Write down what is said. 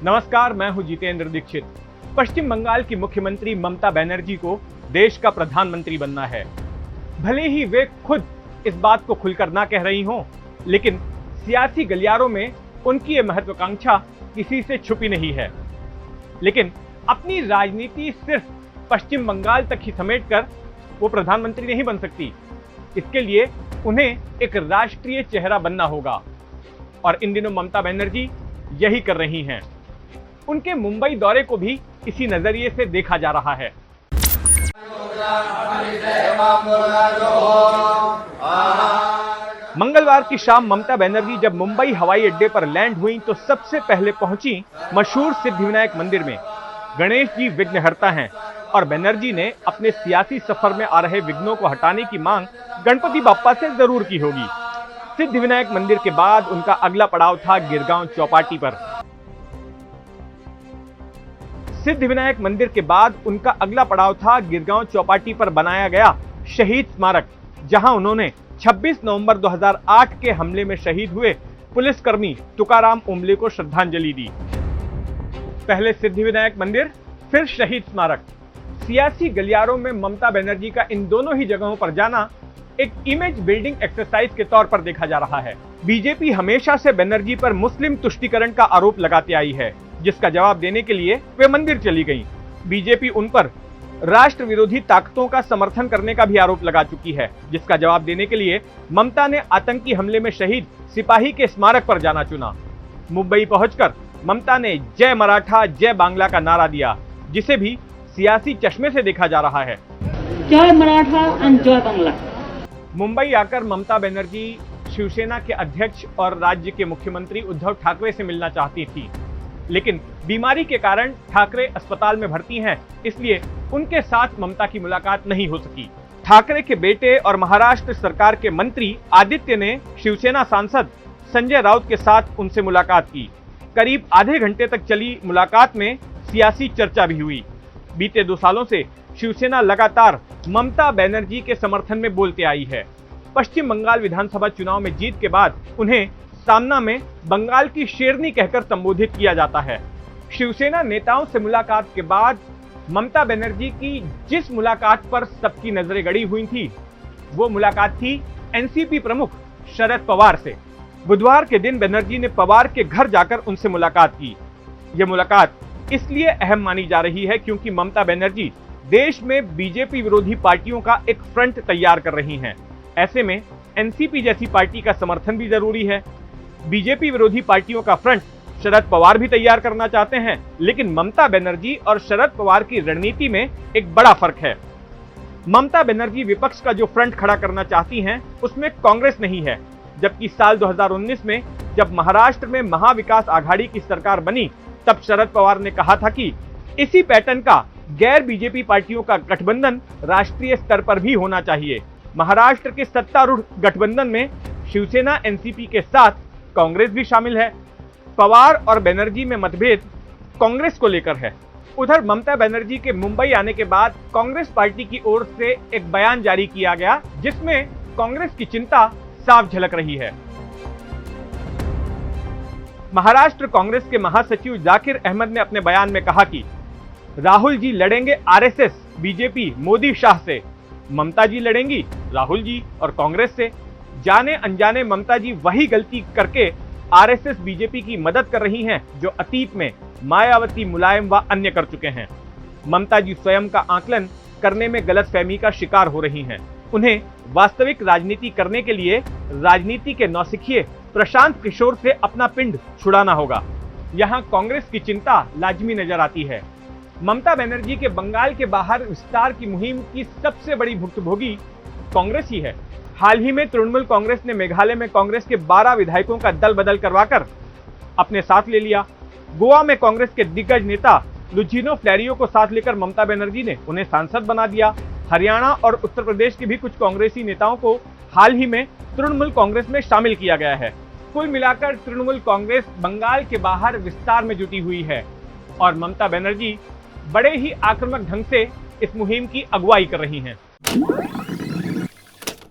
नमस्कार, मैं हूं जितेंद्र दीक्षित। पश्चिम बंगाल की मुख्यमंत्री ममता बनर्जी को देश का प्रधानमंत्री बनना है। भले ही वे खुद इस बात को खुलकर ना कह रही हों, लेकिन सियासी गलियारों में उनकी ये महत्वाकांक्षा किसी से छुपी नहीं है। लेकिन अपनी राजनीति सिर्फ पश्चिम बंगाल तक ही समेटकर वो प्रधानमंत्री नहीं बन सकती। इसके लिए उन्हें एक राष्ट्रीय चेहरा बनना होगा और इन दिनों ममता बनर्जी यही कर रही हैं। उनके मुंबई दौरे को भी इसी नजरिए से देखा जा रहा है। मंगलवार की शाम ममता बनर्जी जब मुंबई हवाई अड्डे पर लैंड हुई तो सबसे पहले पहुंची मशहूर सिद्धिविनायक मंदिर में। गणेश जी विघ्नहर्ता हैं और बनर्जी ने अपने सियासी सफर में आ रहे विघ्नों को हटाने की मांग गणपति बाप्पा से जरूर की होगी। सिद्धिविनायक मंदिर के बाद उनका अगला पड़ाव था गिरगांव चौपाटी पर। सिद्धिविनायक मंदिर के बाद उनका अगला पड़ाव था गिरगांव चौपाटी पर बनाया गया शहीद स्मारक, जहां उन्होंने 26 नवंबर 2008 के हमले में शहीद हुए पुलिसकर्मी तुकाराम ओंबले को श्रद्धांजलि दी। पहले सिद्धिविनायक मंदिर, फिर शहीद स्मारक। सियासी गलियारों में ममता बनर्जी का इन दोनों ही जगहों पर जाना एक इमेज बिल्डिंग एक्सरसाइज के तौर पर देखा जा रहा है। बीजेपी हमेशा से बनर्जी पर मुस्लिम तुष्टीकरण का आरोप लगाते आई है, जिसका जवाब देने के लिए वे मंदिर चली गईं। बीजेपी उन पर राष्ट्र विरोधी ताकतों का समर्थन करने का भी आरोप लगा चुकी है, जिसका जवाब देने के लिए ममता ने आतंकी हमले में शहीद सिपाही के स्मारक पर जाना चुना। मुंबई पहुंचकर ममता ने जय मराठा जय बांग्ला का नारा दिया, जिसे भी सियासी चश्मे से देखा जा रहा है। जय मराठा एंड जय बांग्ला। मुंबई आकर ममता बनर्जी शिवसेना के अध्यक्ष और राज्य के मुख्यमंत्री उद्धव ठाकरे से मिलना चाहती थी, लेकिन बीमारी के कारण ठाकरे अस्पताल में भर्ती हैं, इसलिए उनके साथ ममता की मुलाकात नहीं हो सकी। ठाकरे के बेटे और महाराष्ट्र सरकार के मंत्री आदित्य ने शिवसेना सांसद संजय राउत के साथ उनसे मुलाकात की। करीब आधे घंटे तक चली मुलाकात में सियासी चर्चा भी हुई। बीते 2 सालों से शिवसेना लगातार ममता बनर्जी के समर्थन में बोलते आई है। पश्चिम बंगाल विधानसभा चुनाव में जीत के बाद उन्हें सामना में बंगाल की शेरनी कहकर संबोधित किया जाता है। शिवसेना नेताओं से मुलाकात के बाद ममता बनर्जी की जिस मुलाकात पर सबकी नजरें गड़ी हुई थी, वो मुलाकात थी एनसीपी प्रमुख शरद पवार से। बुधवार के दिन बनर्जी ने पवार के घर जाकर उनसे मुलाकात की। यह मुलाकात इसलिए अहम मानी जा रही है क्योंकि ममता बनर्जी देश में बीजेपी विरोधी पार्टियों का एक फ्रंट तैयार कर रही हैं। ऐसे में एनसीपी जैसी पार्टी का समर्थन भी जरूरी है। बीजेपी विरोधी पार्टियों का फ्रंट शरद पवार भी तैयार करना चाहते हैं, लेकिन ममता बनर्जी और शरद पवार की रणनीति में एक बड़ा फर्क है। ममता बनर्जी विपक्ष का जो फ्रंट खड़ा करना चाहती हैं, उसमें कांग्रेस नहीं है, जबकि साल 2019 में जब महाराष्ट्र में महाविकास आघाड़ी की सरकार बनी, तब शरद पवार ने कहा था कि इसी पैटर्न का गैर बीजेपी पार्टियों का गठबंधन राष्ट्रीय स्तर पर भी होना चाहिए। महाराष्ट्र के सत्तारूढ़ गठबंधन में शिवसेना एनसीपी के साथ कांग्रेस भी शामिल है। पवार और बनर्जी में मतभेद कांग्रेस को लेकर है। उधर ममता बनर्जी के मुंबई आने के बाद कांग्रेस पार्टी की ओर से एक बयान जारी किया गया, जिसमें कांग्रेस की चिंता साफ झलक रही है। महाराष्ट्र कांग्रेस के महासचिव जाकिर अहमद ने अपने बयान में कहा कि राहुल जी लड़ेंगे आरएसएस बीजेपी मोदी शाह से, ममता जी लड़ेंगी राहुल जी और कांग्रेस से। जाने अनजाने ममता जी वही गलती करके आरएसएस बीजेपी की मदद कर रही हैं जो अतीत में मायावती, मुलायम व अन्य कर चुके हैं। ममता जी स्वयं का आकलन करने में गलतफहमी का शिकार हो रही हैं। उन्हें वास्तविक राजनीति करने के लिए राजनीति के नौसिखिए प्रशांत किशोर से अपना पिंड छुड़ाना होगा। यहाँ कांग्रेस की चिंता लाजमी नजर आती है। ममता बनर्जी के बंगाल के बाहर विस्तार की मुहिम की सबसे बड़ी भुक्तभोगी कांग्रेस ही है। हाल ही में तृणमूल कांग्रेस ने मेघालय में कांग्रेस के 12 विधायकों का दल बदल करवाकर अपने साथ ले लिया। गोवा में कांग्रेस के दिग्गज नेता लुझिनो फ्लैरियो को साथ लेकर ममता बनर्जी ने उन्हें सांसद बना दिया। हरियाणा और उत्तर प्रदेश के भी कुछ कांग्रेसी नेताओं को हाल ही में तृणमूल कांग्रेस में शामिल किया गया है। कुल मिलाकर तृणमूल कांग्रेस बंगाल के बाहर विस्तार में जुटी हुई है और ममता बनर्जी बड़े ही आक्रामक ढंग से इस मुहिम की अगुवाई कर रही हैं।